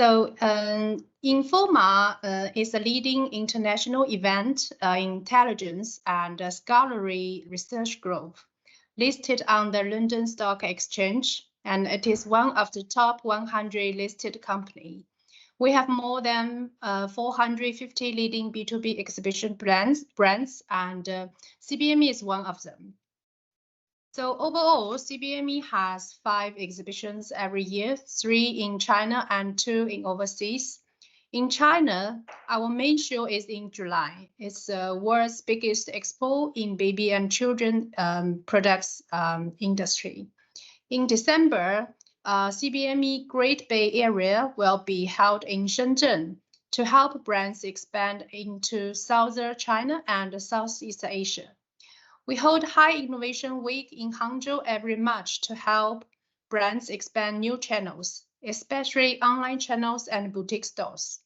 So Informa is a leading international event intelligence and scholarly research group listed on the London Stock Exchange, and it is one of the top 100 listed companies. We have more than 450 leading B2B exhibition brands, and CBME is one of them. So overall, CBME has 5 exhibitions every year, 3 in China and 2 in overseas. In China, our main show is in July. It's the world's biggest expo in baby and children products industry. In December, CBME Great Bay Area will be held in Shenzhen to help brands expand into Southern China and Southeast Asia. We hold High Innovation Week in Hangzhou every March to help brands expand new channels, especially online channels and boutique stores.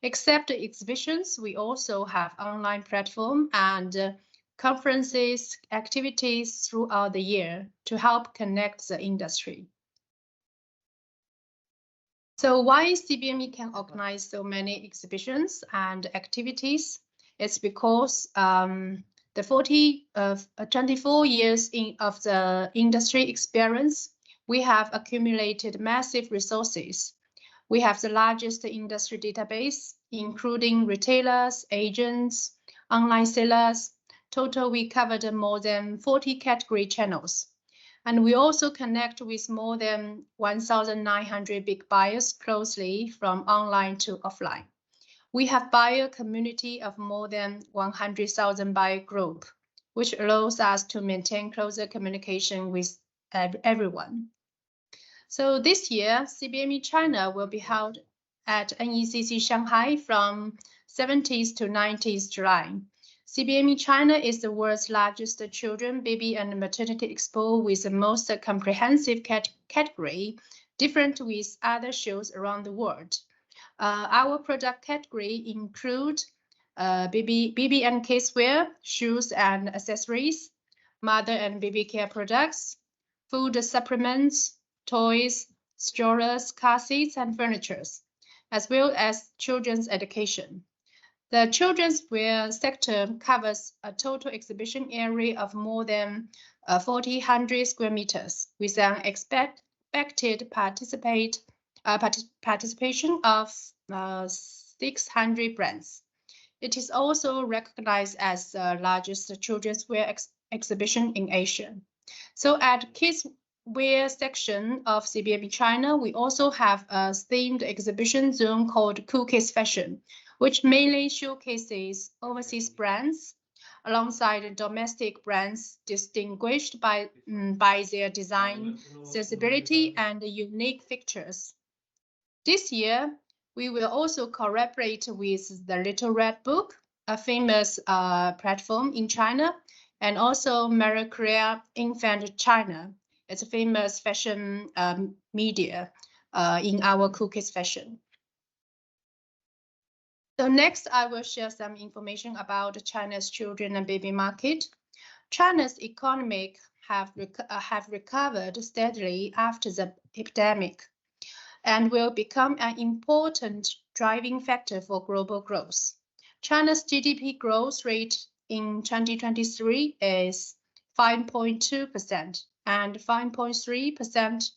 Except the exhibitions, we also have online platform and conferences, activities throughout the year to help connect the industry. So why CBME can organize so many exhibitions and activities? It's because the 24 years of the industry experience, we have accumulated massive resources. We have the largest industry database, including retailers, agents, online sellers. Total, we covered more than 40 category channels. And we also connect with more than 1,900 big buyers closely from online to offline. We have buyer community of more than 100,000 buyer group, which allows us to maintain closer communication with everyone. So this year, CBME China will be held at NECC Shanghai from 17th to 19th July. CBME China is the world's largest children, baby, and maternity expo with the most comprehensive category, different with other shows around the world. Our product category include baby and kids wear, shoes and accessories, mother and baby care products, food supplements, toys, strollers, car seats, and furniture, as well as children's education. The children's wear sector covers a total exhibition area of more than 4,000 square meters, with an expected participation of 600 brands. It is also recognized as the largest children's wear exhibition in Asia. So at kids wear section of CBME China, we also have a themed exhibition zone called Cool Kids Fashion, which mainly showcases overseas brands alongside domestic brands distinguished by their design, sensibility, and unique features. This year, we will also collaborate with the Little Red Book, a famous platform in China, and also Marie Claire Infant China. It's a famous fashion media in our Cool Kids Fashion. So next, I will share some information about China's children and baby market. China's economy have recovered steadily after the epidemic and will become an important driving factor for global growth. China's GDP growth rate in 2023 is 5.2% and 5.3%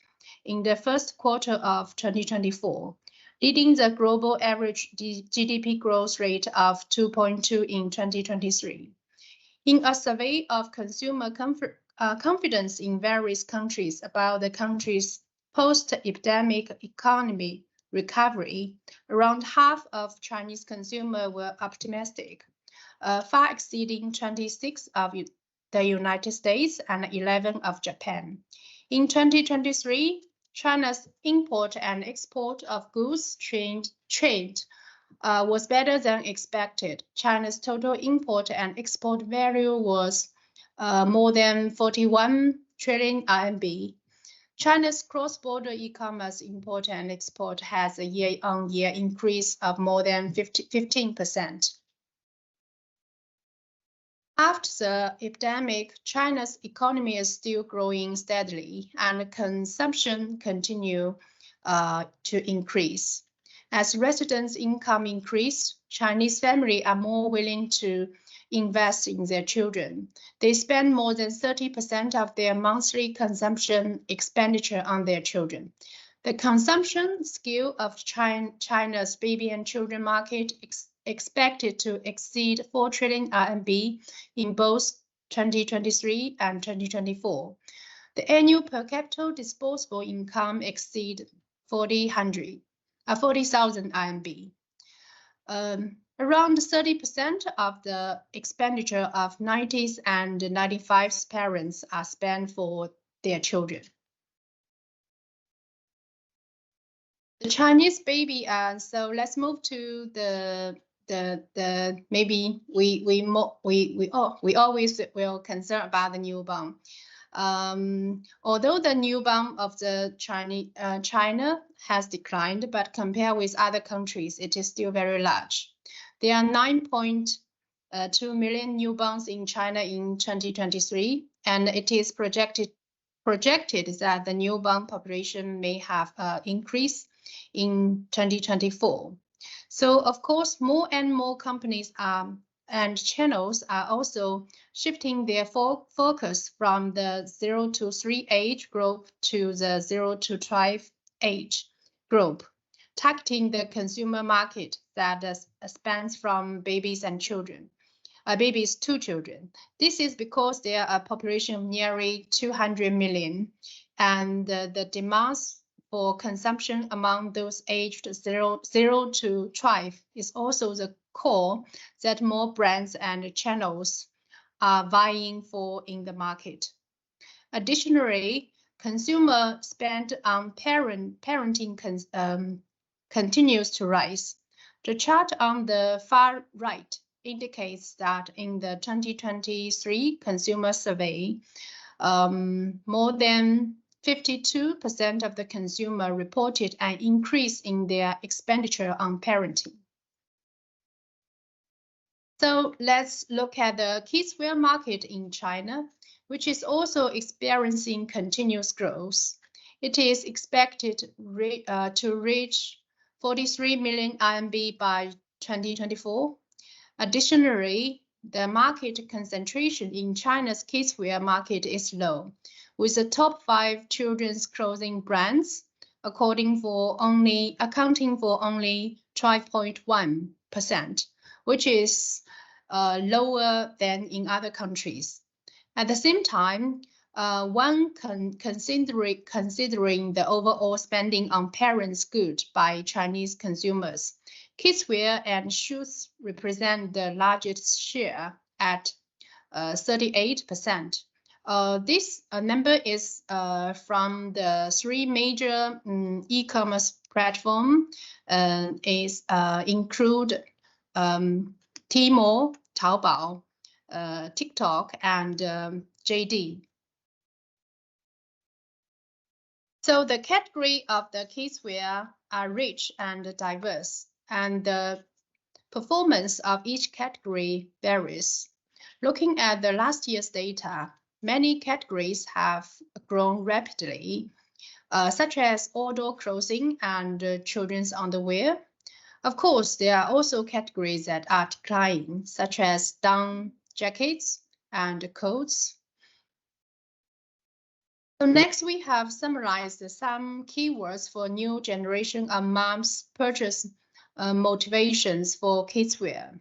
in the first quarter of 2024, leading the global average GDP growth rate of 2.2 in 2023. In a survey of consumer confidence in various countries about the country's post-epidemic economy recovery, around half of Chinese consumers were optimistic, far exceeding 26% of the United States and 11% of Japan. In 2023, China's import and export of goods trade was better than expected. China's total import and export value was more than 41 trillion RMB. China's cross-border e-commerce import and export has a year-on-year increase of more than 15%. After the epidemic, China's economy is still growing steadily and consumption continues to increase. As residents' income increase, Chinese families are more willing to invest in their children. They spend more than 30% of their monthly consumption expenditure on their children. The consumption scale of China's baby and children market expected to exceed 4 trillion RMB in both 2023 and 2024. The annual per capita disposable income exceed 40,000 RMB. Around 30% of the expenditure of 90s and 95s parents are spent for their children. The Chinese baby, so let's move to the maybe we always will concern about the newborn. Although the newborn of the China has declined, but compared with other countries, it is still very large. There are 9.2 million newborns in China in 2023, and it is projected that the newborn population may have increased in 2024. So, of course, more and more companies and channels are also shifting their focus from the 0 to 3 age group to the 0 to 12 age group, targeting the consumer market that spans from babies to children. This is because there are a population of nearly 200 million, and the demands for consumption among those aged 0 to 12 is also the core that more brands and channels are vying for in the market. Additionally, consumer spend on parenting continues to rise. The chart on the far right indicates that in the 2023 consumer survey, more than 52% of the consumer reported an increase in their expenditure on parenting. So let's look at the kidswear market in China, which is also experiencing continuous growth. It is expected to reach 43 million RMB by 2024. Additionally, the market concentration in China's kidswear market is low, with the top 5 children's clothing brands accounting for only 12.1%, which is lower than in other countries. At the same time, considering the overall spending on parents' goods by Chinese consumers, kidswear and shoes represent the largest share at 38%. This number is from the 3 major e-commerce platforms, include Tmall, Taobao, TikTok, and JD. So the category of the kidswear are rich and diverse, and the performance of each category varies. Looking at the last year's data, many categories have grown rapidly, such as outdoor clothing and children's underwear. Of course, there are also categories that are declining, such as down jackets and coats. So next, we have summarized some keywords for new generation of moms' purchase motivations for kidswear.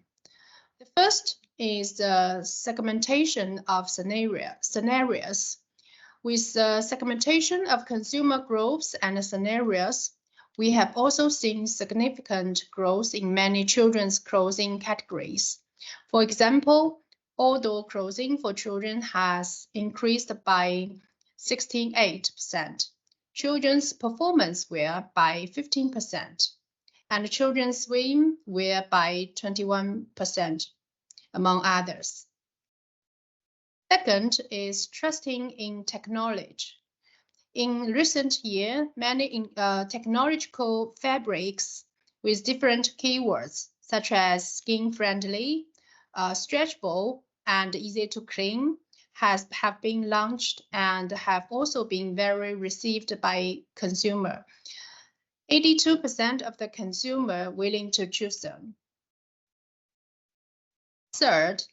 The first is the segmentation of scenarios. With the segmentation of consumer groups and scenarios, we have also seen significant growth in many children's clothing categories. For example, outdoor clothing for children has increased by 68%, children's performance wear by 15%, and children's swim wear by 21%, among others. Second is trusting in technology. In recent years, many technological fabrics with different keywords, such as skin-friendly, stretchable, and easy to clean, have been launched and have also been very received by consumers. 82% of the consumer willing to choose them. Third,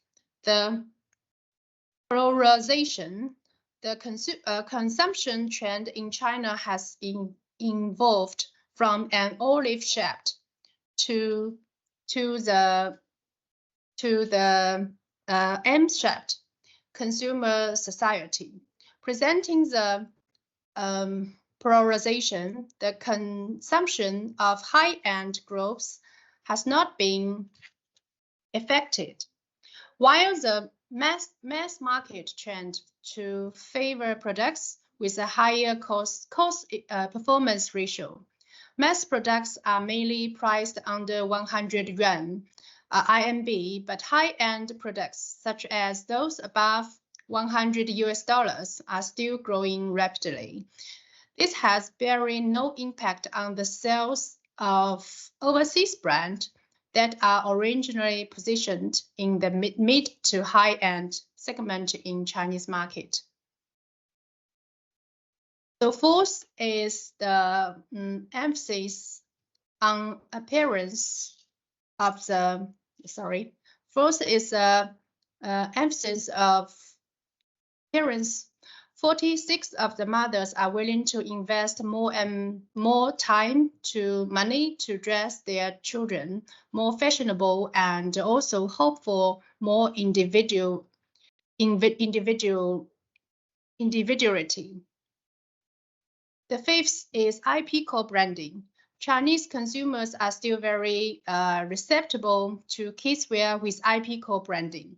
the polarization. The consumption trend in China has evolved from an olive-shaped to the M-shaped consumer society. Presenting the polarization, the consumption of high-end groups has not been affected, while the mass market trend to favor products with a higher cost performance ratio. Mass products are mainly priced under 100 yuan RMB, but high-end products such as those above 100 US dollars are still growing rapidly. This has barely no impact on the sales of overseas brands that are originally positioned in the mid to high-end segment in Chinese market. So fourth is the emphasis on appearance of the, fourth is the emphasis of appearance. 46% of the mothers are willing to invest more and more time to money to dress their children more fashionable and also hope for more individuality. The fifth is IP co-branding. Chinese consumers are still very receptive to kidswear with IP co-branding.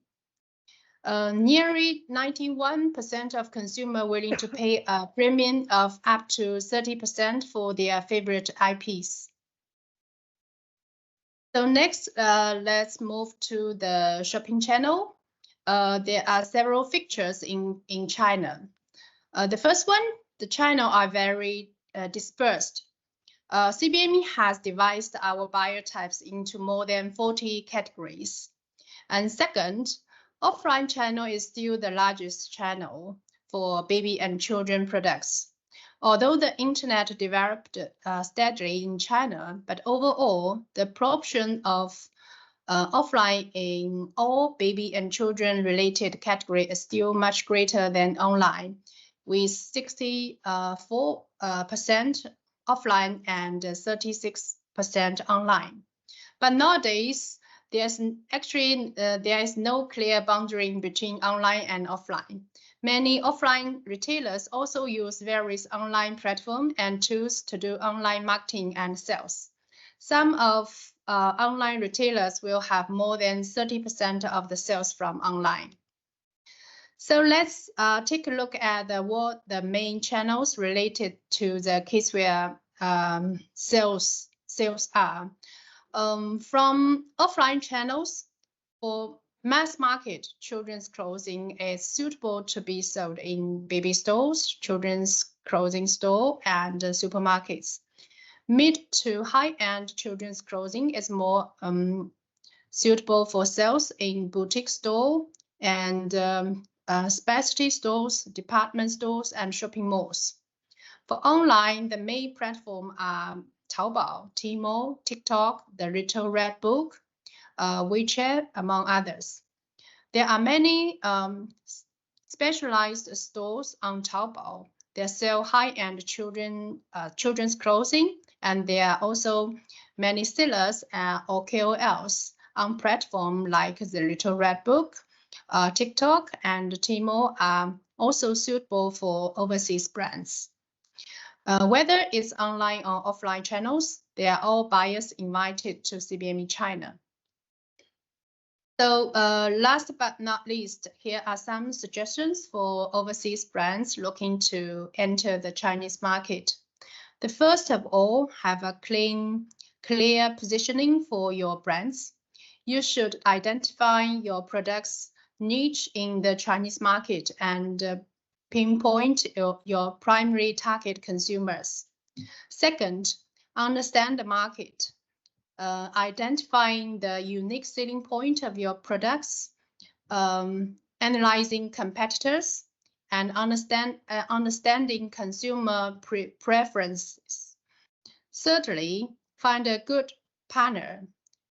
Nearly 91% of consumers willing to pay a premium of up to 30% for their favorite IPs. So next, let's move to the shopping channel. There are several features in China. The first one, the channels are very dispersed. CBME has divided our buyer types into more than 40 categories. And second, offline channel is still the largest channel for baby and children products. Although the internet developed steadily in China, but overall, the proportion of offline in all baby and children related category is still much greater than online, with 64% offline and 36% online. But nowadays, there is no clear boundary between online and offline. Many offline retailers also use various online platforms and tools to do online marketing and sales. Some of online retailers will have more than 30% of the sales from online. So let's take a look at what the main channels related to the kidswear sales are. From offline channels, for mass market children's clothing is suitable to be sold in baby stores, children's clothing store, and supermarkets. Mid to high-end children's clothing is more suitable for sales in boutique store and specialty stores, department stores, and shopping malls. For online, the main platform are Taobao, Tmall, TikTok, the Little Red Book, WeChat, among others. There are many specialized stores on Taobao that sell high-end children's clothing, and there are also many sellers or KOLs on platforms like the Little Red Book, TikTok, and Tmall are also suitable for overseas brands. Whether it's online or offline channels, they are all buyers invited to CBME China. So last but not least, here are some suggestions for overseas brands looking to enter the Chinese market. The first of all, have a clear positioning for your brands. You should identify your product's niche in the Chinese market and pinpoint your primary target consumers. Second, understand the market. Identifying the unique selling point of your products, analyzing competitors, and understanding consumer preferences. Thirdly, find a good partner.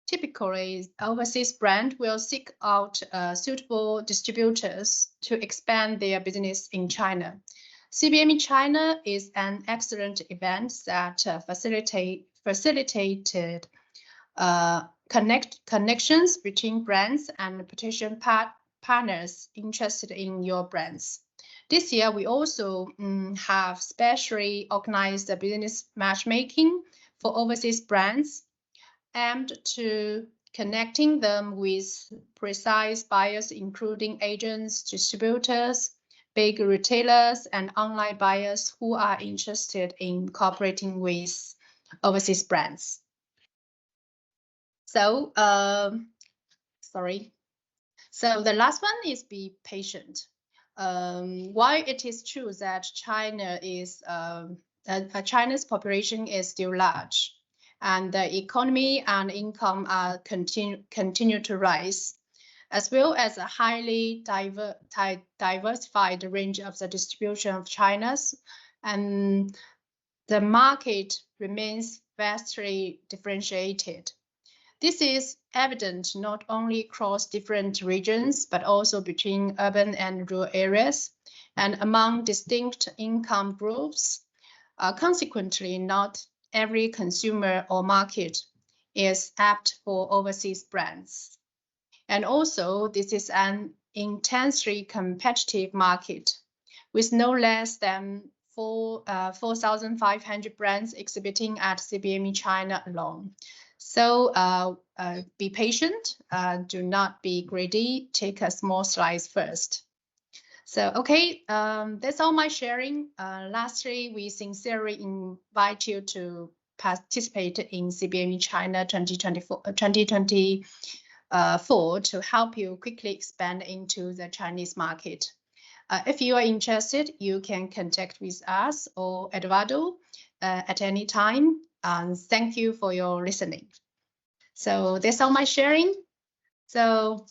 Typically, overseas brand will seek out suitable distributors to expand their business in China. CBME China is an excellent event that facilitated connections between brands and potential partners interested in your brands. This year, we also have specially organized a business matchmaking for overseas brands aimed to connecting them with precise buyers, including agents, distributors, big retailers, and online buyers who are interested in cooperating with overseas brands. So, So the last one is be patient. While it is true that China's population is still large, and the economy and income are continue to rise, as well as a highly diversified range of the distribution of China's, and the market remains vastly differentiated. This is evident not only across different regions, but also between urban and rural areas and among distinct income groups. Consequently, not every consumer or market is apt for overseas brands. And also, this is an intensely competitive market with no less than 4,500 brands exhibiting at CBME China alone. So be patient, do not be greedy, take a small slice first. So, okay, that's all my sharing. Lastly, we sincerely invite you to participate in CBME China 2024 to help you quickly expand into the Chinese market. If you are interested, you can contact with us or Eduardo at any time. Thank you for your listening. So that's all my sharing. So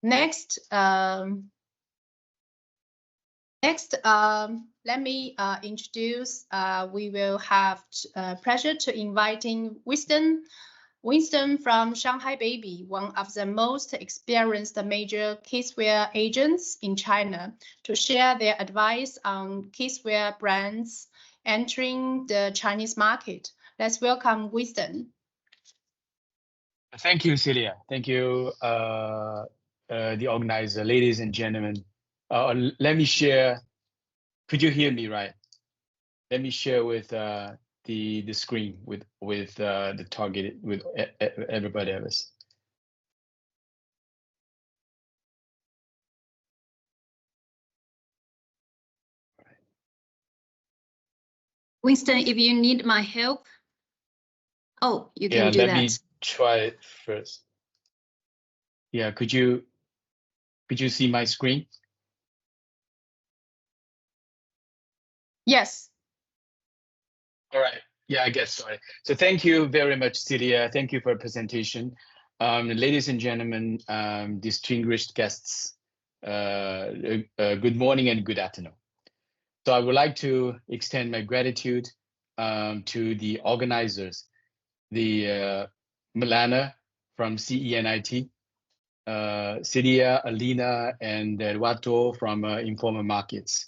next, let me introduce, we will have pleasure to inviting Winston from Shanghai Baby, one of the most experienced major kidswear agents in China, to share their advice on kidswear brands entering the Chinese market. Let's welcome Winston. Thank you, Celia. Thank you, the organizer, ladies and gentlemen. Let me share. Could you hear me right? Let me share with the screen with the target with everybody else. Winston, if you need my help, you can do that. Let me try it first. Yeah, could you see my screen? Yes. All right. Yeah, I guess. Sorry. So thank you very much, Celia. Thank you for the presentation. Ladies and gentlemen, distinguished guests, good morning and good afternoon. So I would like to extend my gratitude to the organizers, the Milana from CENIT, Celia, Alina, and Eduardo from Informal Markets,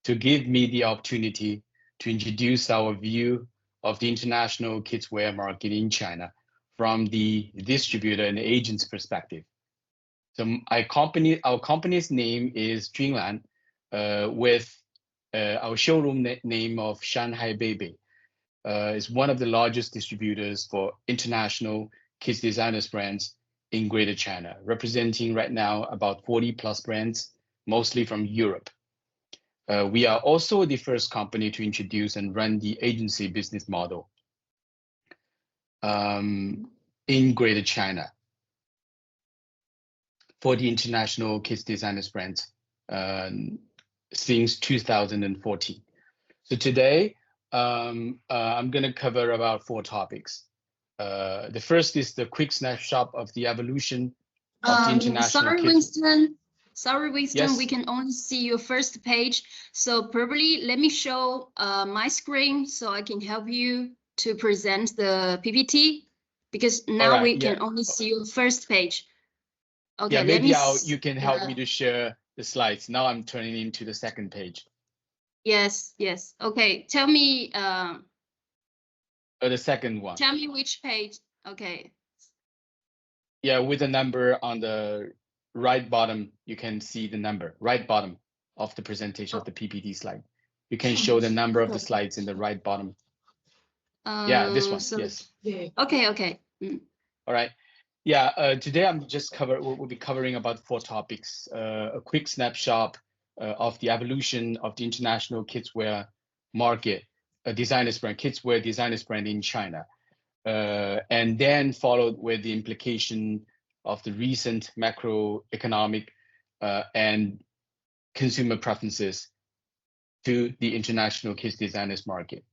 to give me the opportunity to introduce our view of the international kidswear market in China from the distributor and agent's perspective. So our company's name is Junlan, with our showroom name of Shanghai Baby. Is one of the largest distributors for international kids designers brands in Greater China, representing right now about 40+ brands, mostly from Europe. We are also the first company to introduce and run the agency business model in Greater China for the international kids designers brands since 2014. So today, I'm going to cover about 4 topics. The first is the quick snapshot of the evolution of the international Sorry, kids. Winston. Sorry, Winston, Yes. we can only see your first page. So probably let me show my screen so I can help you to present the PPT, because now right, we yeah. can only see your first page. Okay, Yeah, let maybe me you can help me to share the slides. Now I'm turning into the second page. Yes, yes. Okay, tell me The second one. tell me which page. Okay. Yeah, with the number on the right bottom, you can see the number, right bottom of the presentation of the PPT slide. You can show the number of the slides in the right bottom. Yeah, this one, yes. Okay, okay. All right. Yeah, today we'll be covering about 4 topics. A quick snapshot of the evolution of the international kidswear market, designers brand, kidswear designers brand in China. And then followed with the implication of the recent macroeconomic and consumer preferences to the international kids designers market.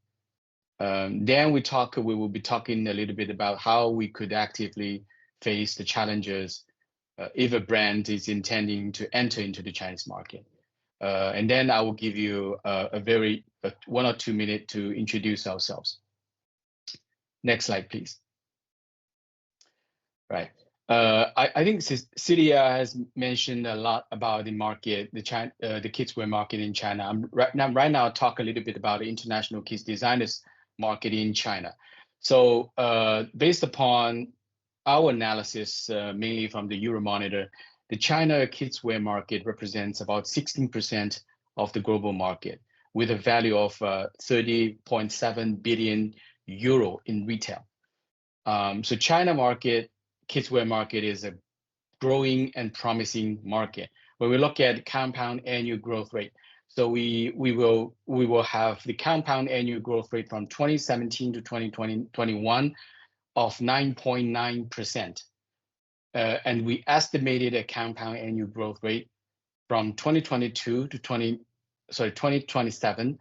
Then we will be talking a little bit about how we could actively face the challenges if a brand is intending to enter into the Chinese market. And then I will give you a 1 or 2 minutes to introduce ourselves. Next slide, please. Right. I think Celia has mentioned a lot about the market, the kidswear market in China. I'm right now talk a little bit about the international kids designers market in China. So based upon our analysis, mainly from the Euromonitor, the China kidswear market represents about 16% of the global market, with a value of 30.7 billion euro in retail. So China market, kidswear market is a growing and promising market. When we look at compound annual growth rate, so we will have the compound annual growth rate from 2017 to 2021 of 9.9%. And we estimated a compound annual growth rate from 2022 to 2027,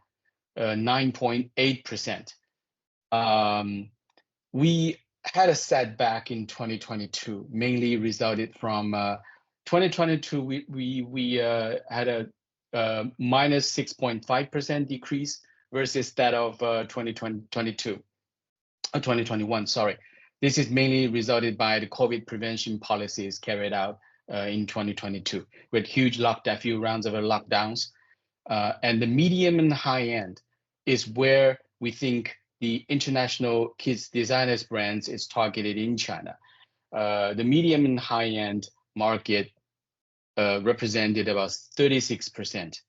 9.8%. We had a setback in 2022, mainly resulted from 2022. We had a minus 6.5% decrease versus that of 2021. Sorry, this is mainly resulted by the COVID prevention policies carried out in 2022 with huge lockdown, few rounds of lockdowns, and the medium and high end is where we think the international kids designers brands is targeted in China. The medium and high end market represented about 36%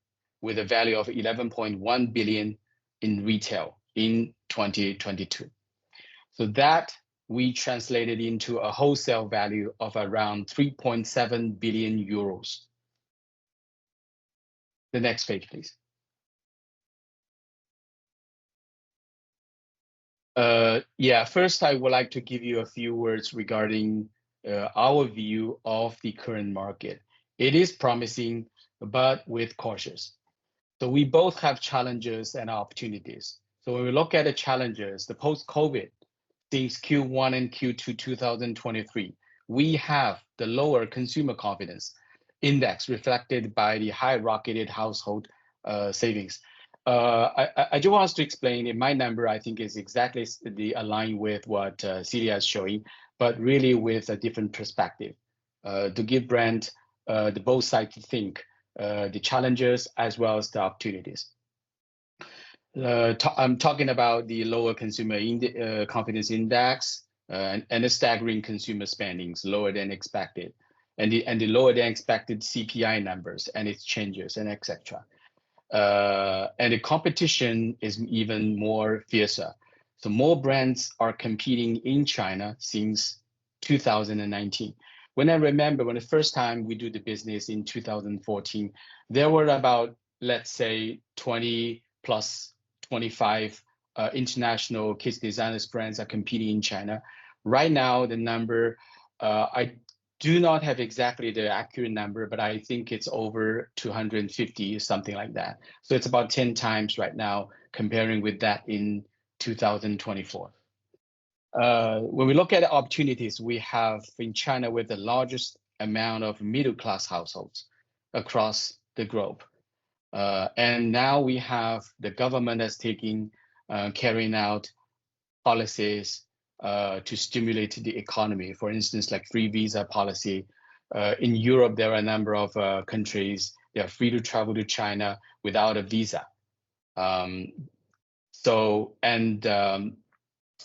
with a value of 11.1 billion in retail in 2022. So that we translated into a wholesale value of around 3.7 billion euros. The next page, please. First, I would like to give you a few words regarding our view of the current market. It is promising, but with cautious. So we both have challenges and opportunities. So when we look at the challenges, the post-COVID, since Q1 and Q2 2023, we have the lower consumer confidence index reflected by the high-rocketed household savings. I just want us to explain in my number, I think is exactly aligned with what Celia is showing, but really with a different perspective to give brand the both sides to think, the challenges as well as the opportunities. I'm talking about the lower consumer confidence index and the staggering consumer spendings lower than expected, and the lower than expected CPI numbers and its changes and etc. And the competition is even more fiercer. So more brands are competing in China since 2019. When I remember when the first time we do the business in 2014, there were about, let's say, 20 plus 25 international kids designers brands are competing in China. Right now, the number, I do not have exactly the accurate number, but I think it's over 250, something like that. So it's about 10 times right now, comparing with that in 2024. When we look at the opportunities we have in China with the largest amount of middle-class households, across the globe. And now we have the government that's carrying out policies to stimulate the economy. For instance, like free visa policy. In Europe, there are a number of countries, they are free to travel to China without a visa.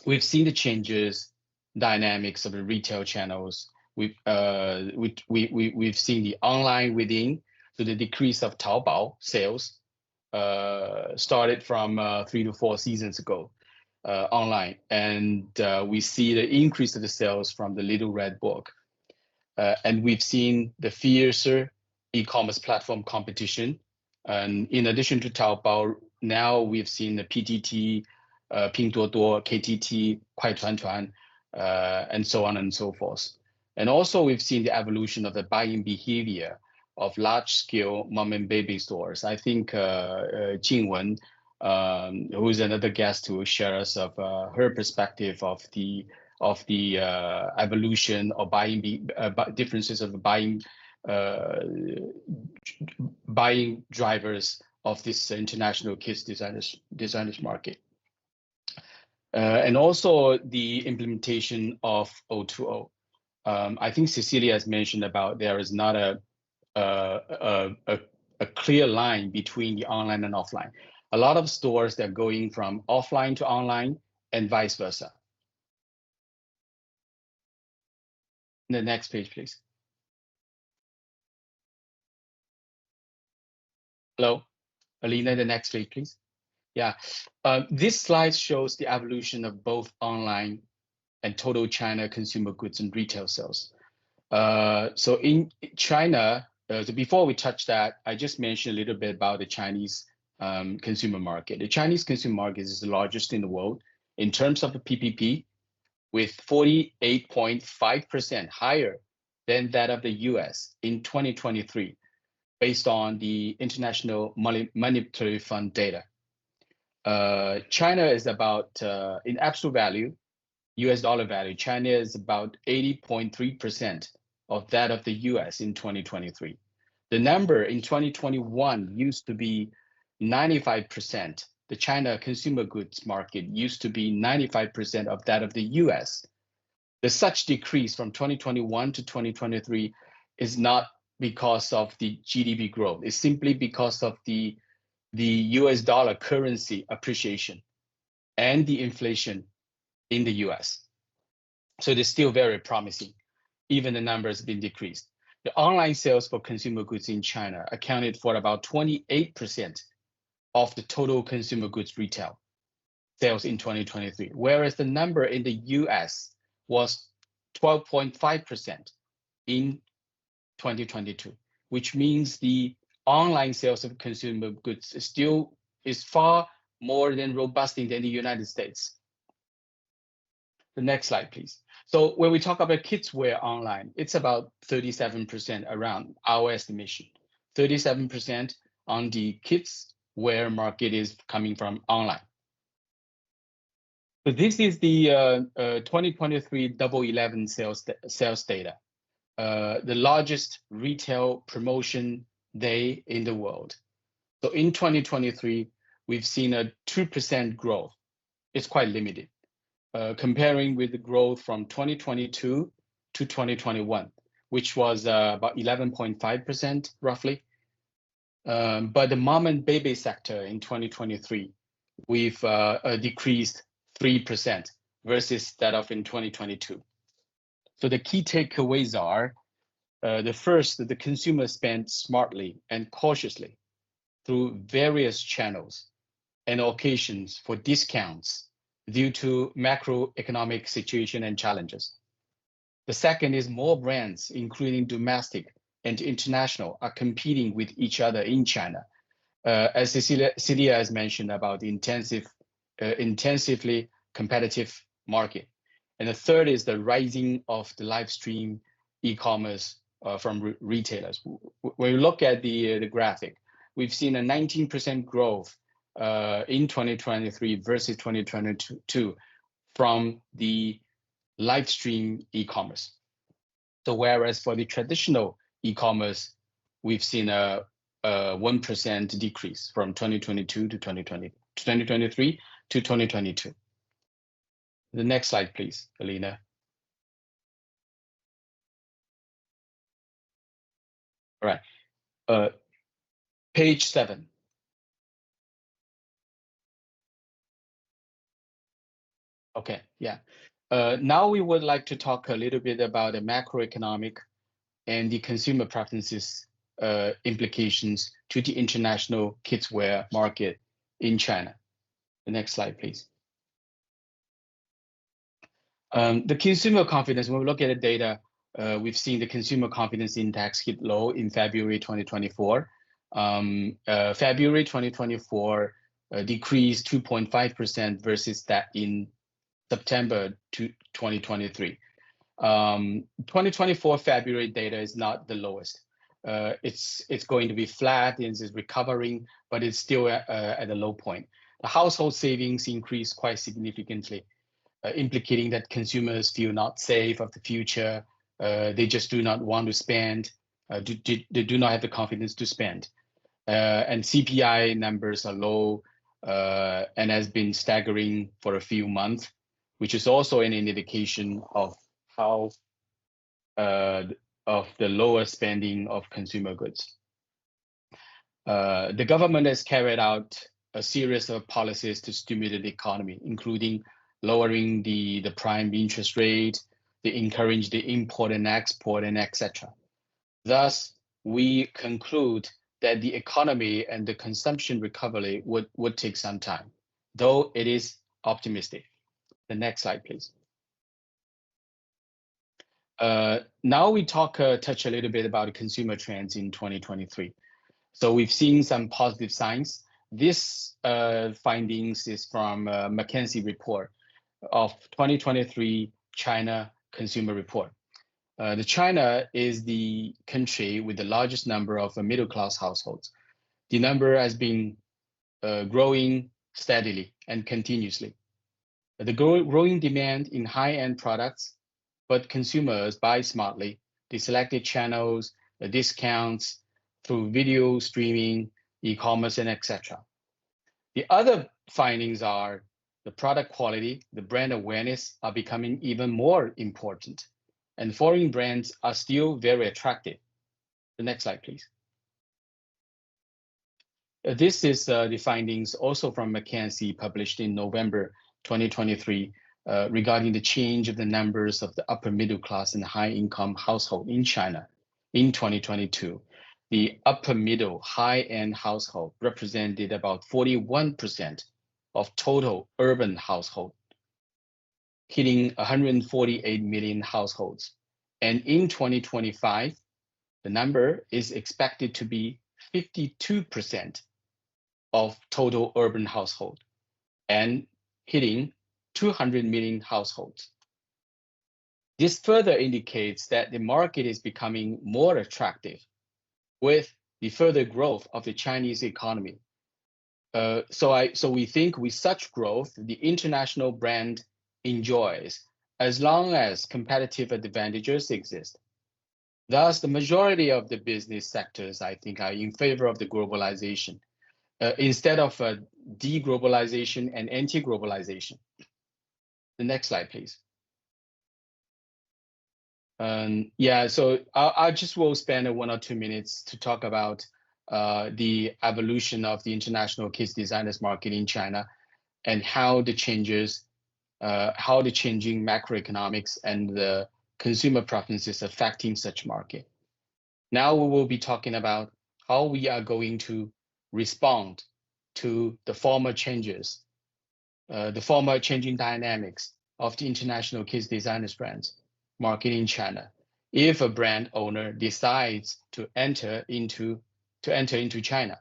We've seen the changes, dynamics of the retail channels. We've seen the online within, so the decrease of Taobao sales started from 3 to 4 seasons ago online, and we see the increase of the sales from the Little Red Book. And we've seen the fiercer e-commerce platform competition. And in addition to Taobao, now we've seen the PTT, Pinduoduo, KTT, Kuaituantuan, and so on and so forth. And also we've seen the evolution of the buying behavior of large-scale mom and baby stores. I think Jingwen, who is another guest, who will share us of her perspective of the evolution of buying differences of buying drivers of this international kids designers market. And also the implementation of O2O. I think Cecilia has mentioned about there is not a clear line between the online and offline. A lot of stores that are going from offline to online and vice versa. The next page, please. Hello, Alina, the next page, please. Yeah, this slide shows the evolution of both online and total China consumer goods and retail sales. So in China, so before we touch that, I just mentioned a little bit about the Chinese consumer market. The Chinese consumer market is the largest in the world in terms of the PPP, with 48.5% higher than that of the US in 2023, based on the International Monetary Fund data. China is about, in absolute value, US dollar value, China is about 80.3% of that of the US in 2023. The number in 2021 used to be 95%. The China consumer goods market used to be 95% of that of the US. The such decrease from 2021 to 2023 is not because of the GDP growth. It's simply because of the US dollar currency appreciation and the inflation in the US. So it is still very promising, even the numbers have been decreased. The online sales for consumer goods in China accounted for about 28% of the total consumer goods retail sales in 2023, whereas the number in the US was 12.5% in 2022, which means the online sales of consumer goods is far more than robust than the United States. The next slide, please. So when we talk about kids wear online, it's about 37% around our estimation. 37% on the kids wear market is coming from online. So this is the 2023 Double 11 sales data, the largest retail promotion day in the world. So in 2023, we've seen a 2% growth. It's quite limited, comparing with the growth from 2022 to 2021, which was about 11.5% roughly. But the mom and baby sector in 2023, we've decreased 3% versus that of in 2022. So the key takeaways are, the first, the consumer spent smartly and cautiously through various channels and occasions for discounts due to macroeconomic situation and challenges. The second is more brands, including domestic and international, are competing with each other in China, as Celia has mentioned about the intensively competitive market. And the third is the rising of the live stream e-commerce from retailers. When you look at the graphic, we've seen a 19% growth in 2023 versus 2022 from the live stream e-commerce. So whereas for the traditional e-commerce, we've seen a 1% decrease from 2022 to 2023 to 2022. The next slide, please, Alina. All right, page 7. Okay, yeah. Now we would like to talk a little bit about the macroeconomic and the consumer preferences implications to the international kidswear market in China. The next slide, please. The consumer confidence, when we look at the data, we've seen the consumer confidence index hit low in February 2024. February 2024 decreased 2.5% versus that in September 2023. 2024 February data is not the lowest. It's going to be flat, and it's recovering, but it's still at a low point. The household savings increased quite significantly, implicating that consumers feel not safe of the future. They just do not want to spend. They do not have the confidence to spend. And CPI numbers are low and has been staggering for a few months, which is also an indication of how of the lower spending of consumer goods. The government has carried out a series of policies to stimulate the economy, including lowering the prime interest rate, they encourage the import and export, and etc. Thus, we conclude that the economy and the consumption recovery would take some time, though it is optimistic. The next slide, please. Now we touch a little bit about consumer trends in 2023. So we've seen some positive signs. This findings is from McKinsey report of 2023 China Consumer Report. China is the country with the largest number of middle-class households. The number has been growing steadily and continuously. The growing demand in high-end products, but consumers buy smartly. They selected channels, discounts through video streaming, e-commerce, and etc. The other findings are the product quality, the brand awareness are becoming even more important, and foreign brands are still very attractive. The next slide, please. This is the findings also from McKinsey published in November 2023 regarding the change of the numbers of the upper middle class and high income household in China in 2022. The upper middle high-end household represented about 41% of total urban household, hitting 148 million households. And in 2025, the number is expected to be 52% of total urban household and hitting 200 million households. This further indicates that the market is becoming more attractive with the further growth of the Chinese economy. So we think with such growth, the international brand enjoys as long as competitive advantages exist. Thus, the majority of the business sectors, I think, are in favor of the globalization instead of deglobalization and anti-globalization. The next slide, please. Yeah, so I just will spend 1 or 2 minutes to talk about the evolution of the international kids designers market in China and how the changes, how the changing macroeconomics and the consumer preferences affecting such market. Now we will be talking about how we are going to respond to the former changes, the former changing dynamics of the international kids designers brands market in China. If a brand owner decides to enter into China,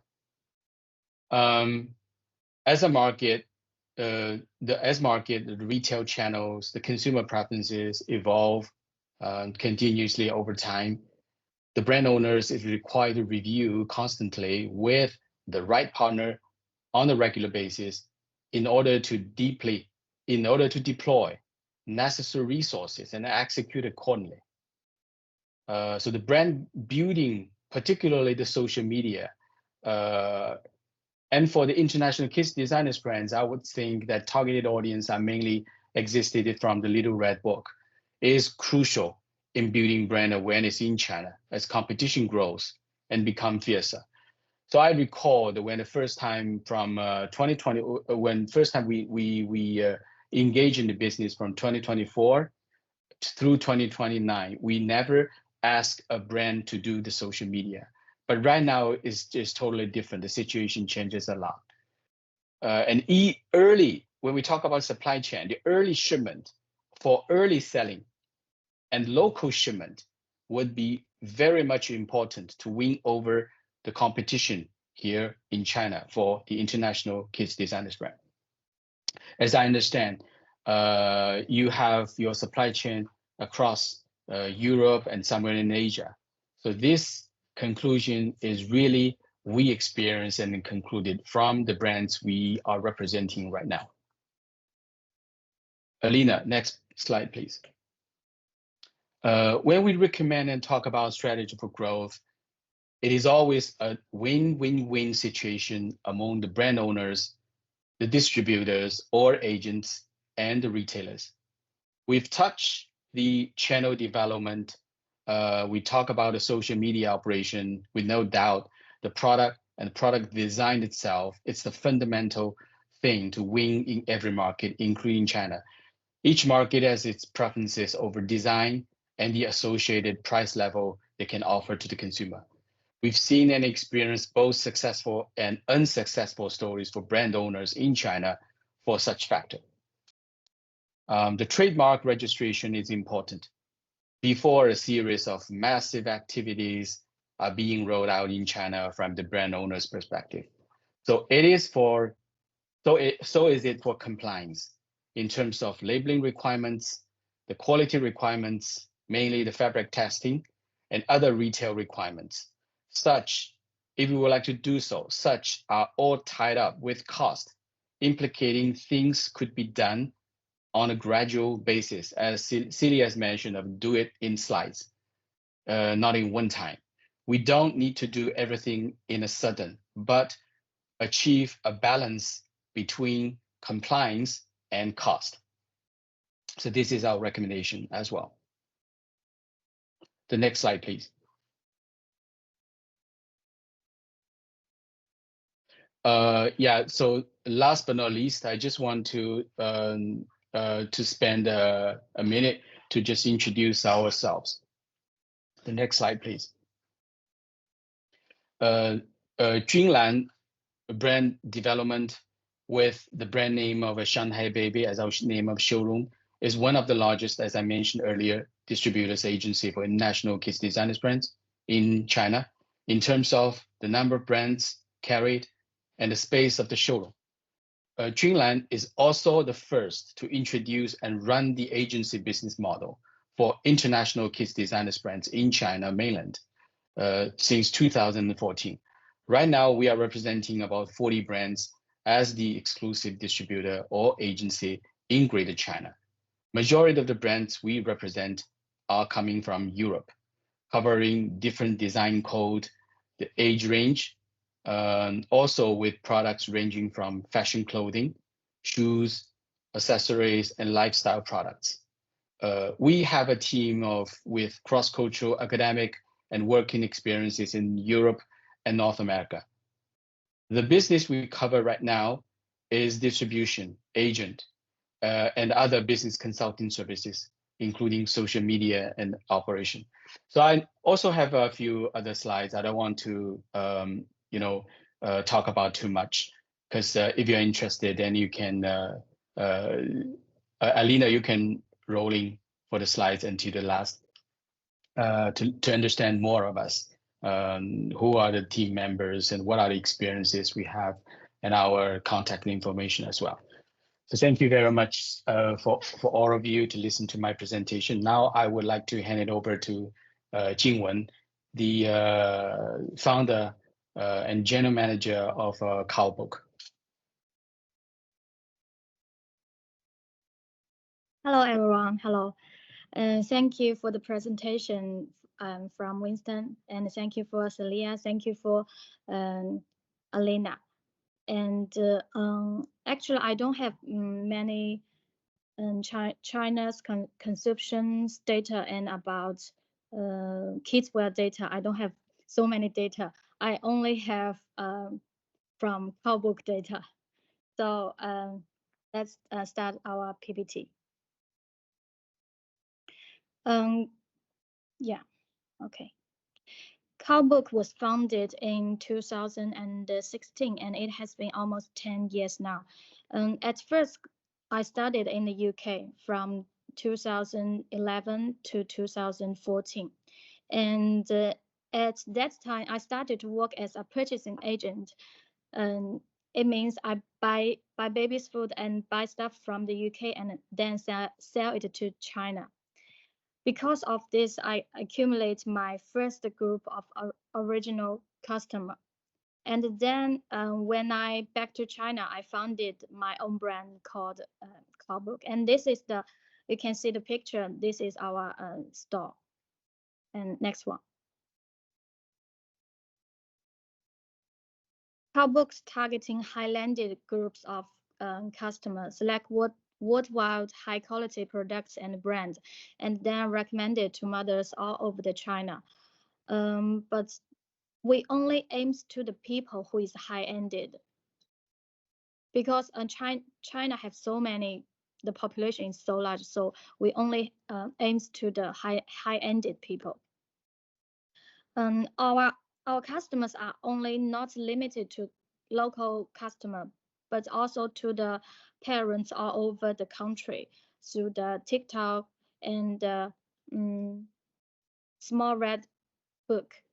as a market, the retail channels, the consumer preferences evolve continuously over time. The brand owners is required to review constantly with the right partner on a regular basis in order to deploy necessary resources and execute accordingly. So the brand building particularly the social media. And for the international kids designers brands, I would think that targeted audience are mainly existed from the Little Red Book is crucial in building brand awareness in China as competition grows and become fiercer. So I recall that when the first time from 2020, when first time we engaged in the business from 2024 through 2029, we never asked a brand to do the social media. But right now it's just totally different. The situation changes a lot. And early, when we talk about supply chain, the early shipment for early selling and local shipment would be very much important to win over the competition here in China for the international kids designers brand. As I understand, you have your supply chain across Europe and somewhere in Asia. So this conclusion is really we experienced and concluded from the brands we are representing right now. Alina, next slide, please. When we recommend and talk about strategy for growth, it is always a win-win-win situation among the brand owners, the distributors or agents, and the retailers. We've touched the channel development. We talk about the social media operation. With no doubt, the product and product design itself, it's the fundamental thing to win in every market, including China. Each market has its preferences over design and the associated price level they can offer to the consumer. We've seen and experienced both successful and unsuccessful stories for brand owners in China for such factor. The trademark registration is important before a series of massive activities are being rolled out in China from the brand owner's perspective. So it is for, so is it for compliance in terms of labeling requirements, the quality requirements, mainly the fabric testing, and other retail requirements. Such, if we would like to do so, such are all tied up with cost, implicating things could be done on a gradual basis, as Celia has mentioned, of do it in slides, not in one time. We don't need to do everything in a sudden, but achieve a balance between compliance and cost. So this is our recommendation as well. The next slide, please. Yeah, so last but not least, I just want to spend a minute to just introduce ourselves. The next slide, please. Junlan brand development with the brand name of a Shanghai Baby as our name of showroom is one of the largest, as I mentioned earlier, distributors agency for international kids designers brands in China in terms of the number of brands carried and the space of the showroom. Junlan is also the first to introduce and run the agency business model for international kids designers brands in China mainland since 2014. Right now, we are representing about 40 brands as the exclusive distributor or agency in Greater China. Majority of the brands we represent are coming from Europe, covering different design code, the age range, also with products ranging from fashion clothing, shoes, accessories, and lifestyle products. We have a team with cross-cultural academic and working experiences in Europe and North America. The business we cover right now is distribution, agent, and other business consulting services, including social media and operation. So I also have a few other slides. I don't want to talk about too much, because if you're interested, then you can, Alina, you can rolling for the slides until the last, to understand more of us, who are the team members and what are the experiences we have and our contact information as well. So thank you very much for all of you to listen to my presentation. Now I would like to hand it over to Jingwen, the founder and general manager of Kaobook. Hello, everyone. Hello. Thank you for the presentation from Winston, and thank you for Celia. Thank you for Alena. And actually, I don't have many China's consumptions data and about kids wear data. I don't have so many data. I only have from Cowbook data. So let's start our PPT. Yeah, okay. Cowbook was founded in 2016, and it has been almost 10 years now. At first, I studied in the UK from 2011 to 2014. And at that time, I started to work as a purchasing agent. It means I buy baby's food and buy stuff from the UK and then sell it to China. Because of this, I accumulate my first group of original customer. And then when I back to China, I founded my own brand called Cowbook. And this is you can see the picture. This is our store. And next one. Cowbook's targeting high-landed groups of customers, like worthwhile high-quality products and brands, and then recommended to mothers all over the China. But we only aims to the people who is high-ended, because China have so many, the population is so large, so we only aims to the high-ended people. Our customers are only not limited to local customer, but also to the parents all over the country through the TikTok and small red book.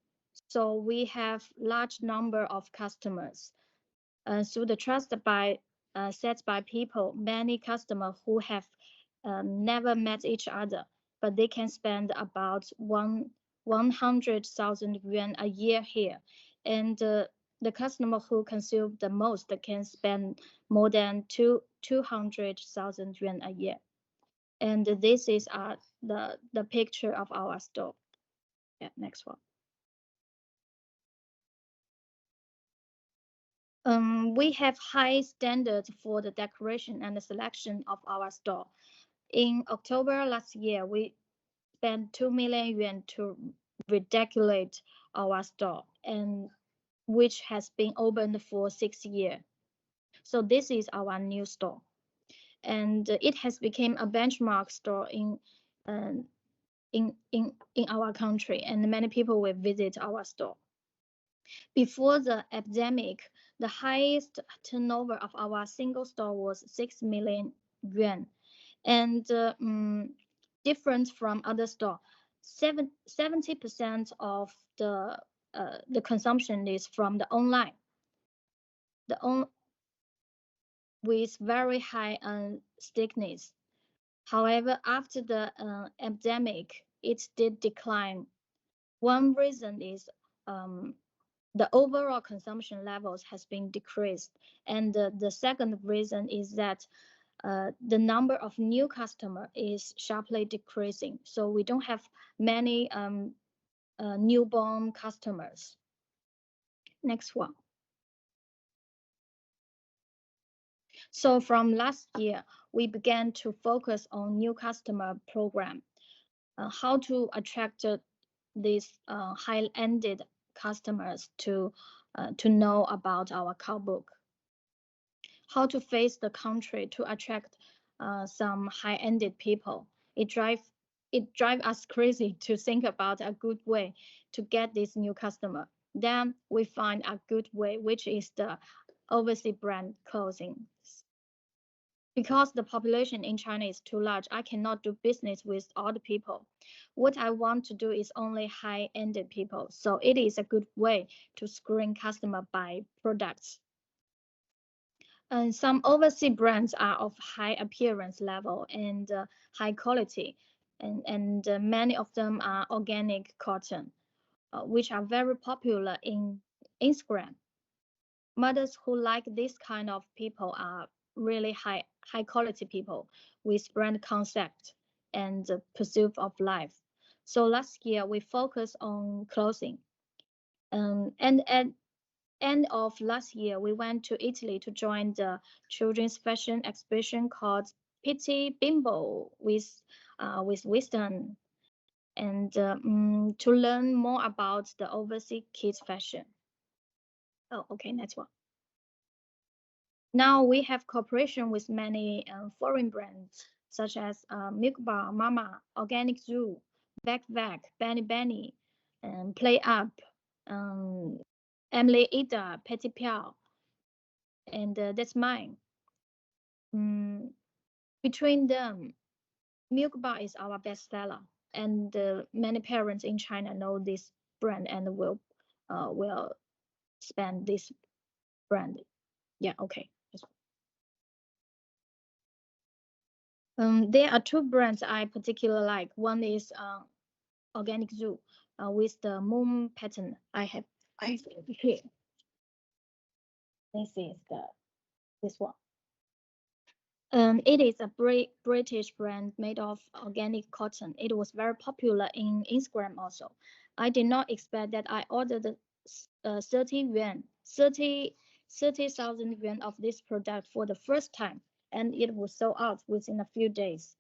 So we have large number of customers. Through the trust set by people, many customers who have never met each other, but they can spend about 100,000 yuan a year here. And the customer who consume the most can spend more than 200,000 yuan a year. And this is the picture of our store. Yeah, next one. We have high standards for the decoration and the selection of our store. In October last year, we spent 2 million yuan to redecorate our store, and which has been opened for 6 years. So this is our new store, and it has become a benchmark store in our country, and many people will visit our store. Before the epidemic, the highest turnover of our single store was 6 million yuan, and different from other stores. 70% of the consumption is from the online. With very high stickiness. However, after the epidemic, it did decline. One reason is the overall consumption levels has been decreased, and the second reason is that the number of new customers is sharply decreasing. So we don't have many newborn customers. Next one. So from last year, we began to focus on new customer program, how to attract these high-ended customers to know about our Cowbook, how to face the country to attract some high-ended people. It drive us crazy to think about a good way to get this new customer. Then we find a good way, which is the overseas brand clothing. Because the population in China is too large, I cannot do business with all the people. What I want to do is only high-ended people. So it is a good way to screen customer by products. And some overseas brands are of high appearance level and high quality. And many of them are organic cotton, which are very popular in Instagram. Mothers who like this kind of people are really high quality people with brand concept and pursuit of life. So last year we focused on clothing. And at end of last year, we went to Italy to join the children's fashion exhibition called Pitti Bimbo with wisdom, and to learn more about the overseas kids fashion. Oh, okay, next one. Now we have cooperation with many foreign brands such as Milk Bar, Mama, Organic Zoo, Vec, Benny Benny, and Play Up, Emily Ida, Petit Piao, and that's mine. Between them, Milk Bar is our best seller, and many parents in China know this brand and will spend this brand. Yeah, okay. There are two brands I particularly like. One is Organic Zoo with the moon pattern. I have here. This is this one. It is a British brand made of organic cotton. It was very popular in Instagram also. I did not expect that I ordered 30,000 yuan of this product for the first time, and it was sold out within a few days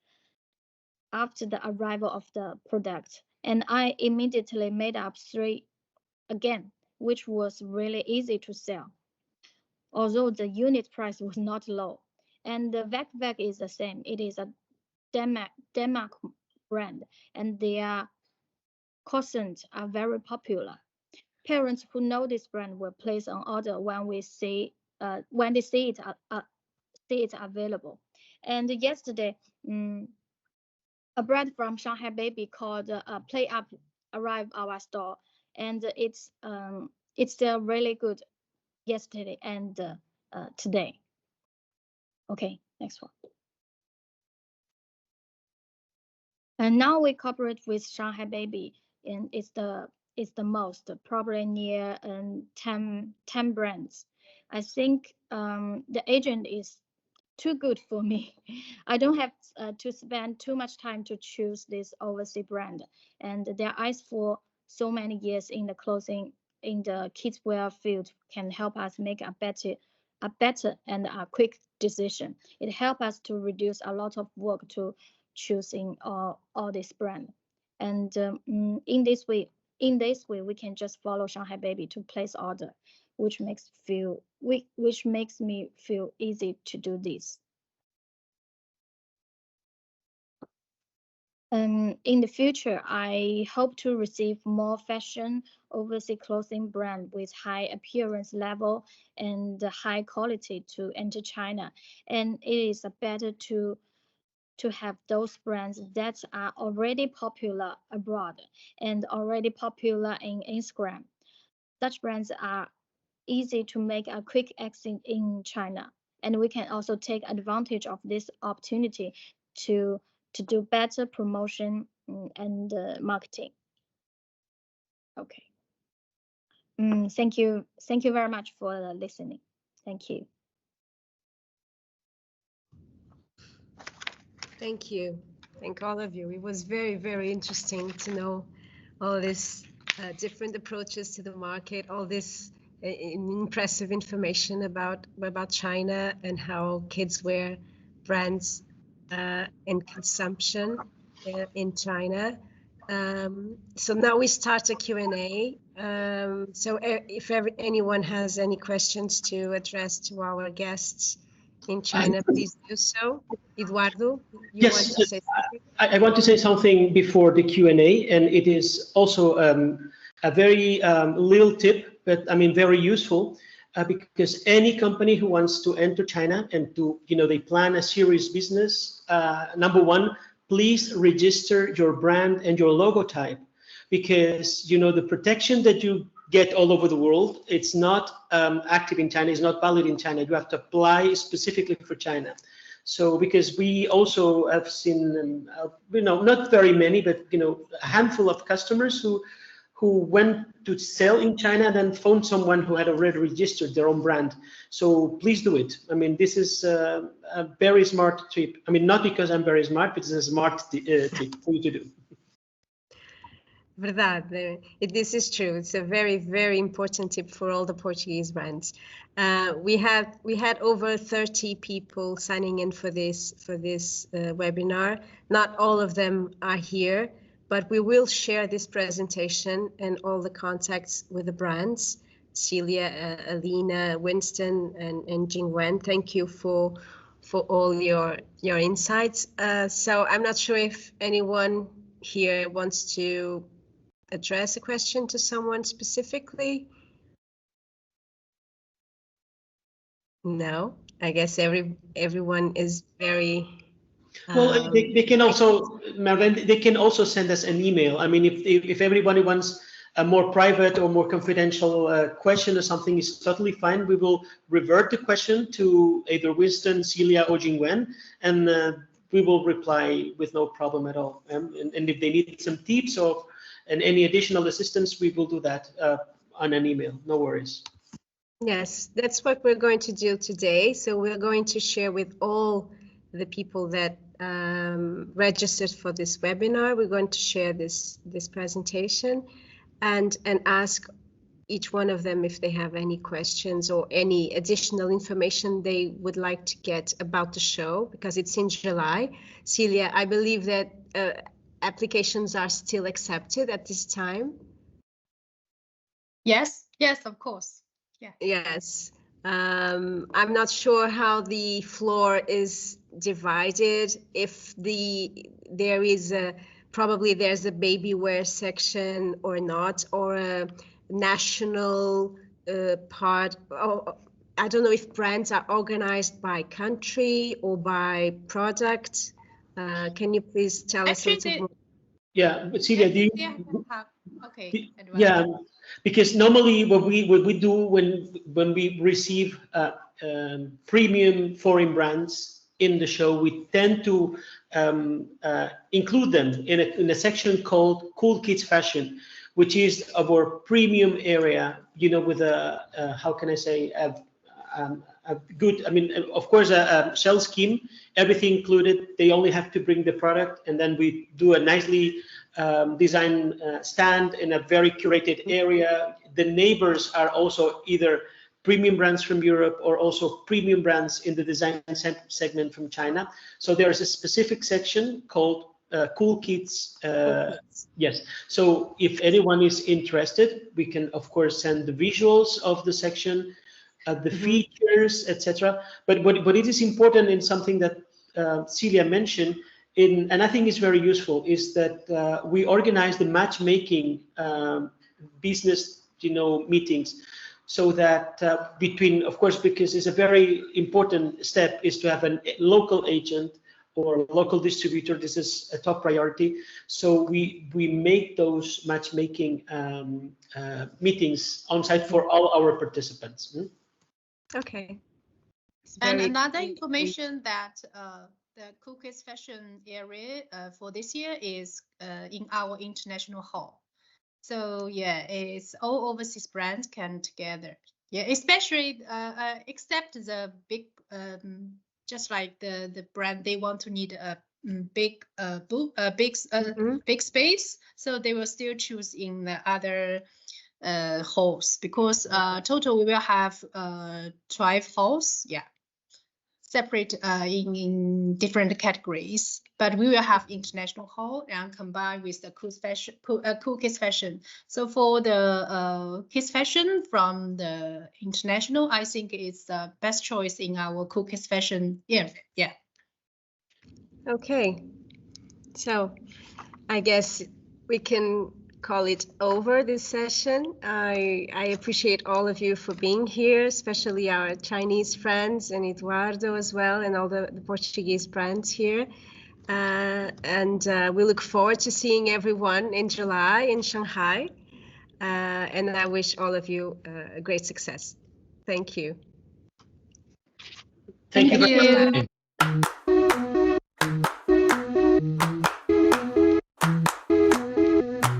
after the arrival of the product. And I immediately made up 3 again, which was really easy to sell, although the unit price was not low. And the Vec is the same. It is a Denmark brand, and their cottons are very popular. Parents who know this brand will place an order when they see it available. And yesterday, a brand from Shanghai Baby called Play Up arrived our store, and it's still really good yesterday and today. Okay, next one. And now we cooperate with Shanghai Baby, and it's the most, probably near 10 brands. I think the agent is too good for me. I don't have to spend too much time to choose this overseas brand, and their eyes for so many years in the clothing in the kids wear field can help us make a better and a quick decision. It helps us to reduce a lot of work to choosing all this brand. And in this way we can just follow Shanghai Baby to place order, which makes me feel easy to do this. In the future, I hope to receive more fashion overseas clothing brand with high appearance level and high quality to enter China. And it is better to have those brands that are already popular abroad and already popular in Instagram. Such brands are easy to make a quick exit in China, and we can also take advantage of this opportunity to do better promotion and marketing. Okay. Thank you very much for listening. Thank you. Thank you. Thank all of you. It was very, very interesting to know all this different approaches to the market, all this impressive information about China and how kids wear brands and consumption in China. So now we start a Q&A. So if anyone has any questions to address to our guests in China, please do so. Eduardo, you yes, want to say something? I want to say something before the Q&A, and it is also a very little tip, but I mean very useful, because any company who wants to enter China and they plan a serious business, number one, please register your brand and your logo type, because the protection that you get all over the world, it's not active in China, it's not valid in China. You have to apply specifically for China. So because we also have seen, not very many, but a handful of customers who went to sell in China and then found someone who had already registered their own brand. So please do it. I mean, this is a very smart tip. I mean, not because I'm very smart, but it's a smart tip for you to do. Verdade. This is true. It's a very, very important tip for all the Portuguese brands. We had over 30 people signing in for this webinar. Not all of them are here, but we will share this presentation and all the contacts with the brands. Celia, Alina, Winston, and Jingwen, thank you for all your insights. So I'm not sure if anyone here wants to address a question to someone specifically. No, I guess everyone is very. Well, they can also, Marlene, they can also send us an email. I mean, if everybody wants a more private or more confidential question or something, is totally fine. We will revert the question to either Winston, Celia, or Jingwen, and we will reply with no problem at all. And if they need some tips and any additional assistance, we will do that on an email. No worries. Yes, that's what we're going to do today. So we're going to share with all the people that registered for this webinar. We're going to share this presentation and ask each one of them if they have any questions or any additional information they would like to get about the show, because it's in July. Celia, I believe that applications are still accepted at this time. Yes, of course. Yeah. Yes. I'm not sure how the floor is divided. If there is probably there's a baby wear section or not, or a national part. I don't know if brands are organized by country or by product. Can you please tell us a little more? Yeah, but Celia, do you? Okay. Yeah, because normally what we do when we receive premium foreign brands in the show, we tend to include them in a section called Cool Kids Fashion, which is our premium area. You know, with a how can I say a good, I mean, of course, a shell scheme, everything included. They only have to bring the product, and then we do a nicely design stand in a very curated area. The neighbors are also either premium brands from Europe or also premium brands in the design segment from China. So there is a specific section called Cool Kids. Yes. So if anyone is interested, we can of course send the visuals of the section, the features, etc. But what it is important in something that Celia mentioned, and I think it's very useful, is that we organize the matchmaking business, meetings, so that between, of course, because it's a very important step, is to have a local agent or local distributor. This is a top priority. So we make those matchmaking meetings on site for all our participants. Okay. And another information that the Cool Kids Fashion area for this year is in our international hall. So yeah, it's all overseas brands come together. Yeah, especially except the big, just like the brand, they want to need a big big space. So they will still choose in the other halls, because total we will have 12 halls. Yeah. Separate in different categories, but we will have international hall and combined with the Cool Kids Fashion. So for the Kids Fashion from the international, I think it's the best choice in our Cool Kids Fashion area. Yeah. Okay. So I guess we can call it over this session. I appreciate all of you for being here, especially our Chinese friends and Eduardo as well, and all the Portuguese brands here. And we look forward to seeing everyone in July in Shanghai. And I wish all of you a great success. Thank you. Thank you. You.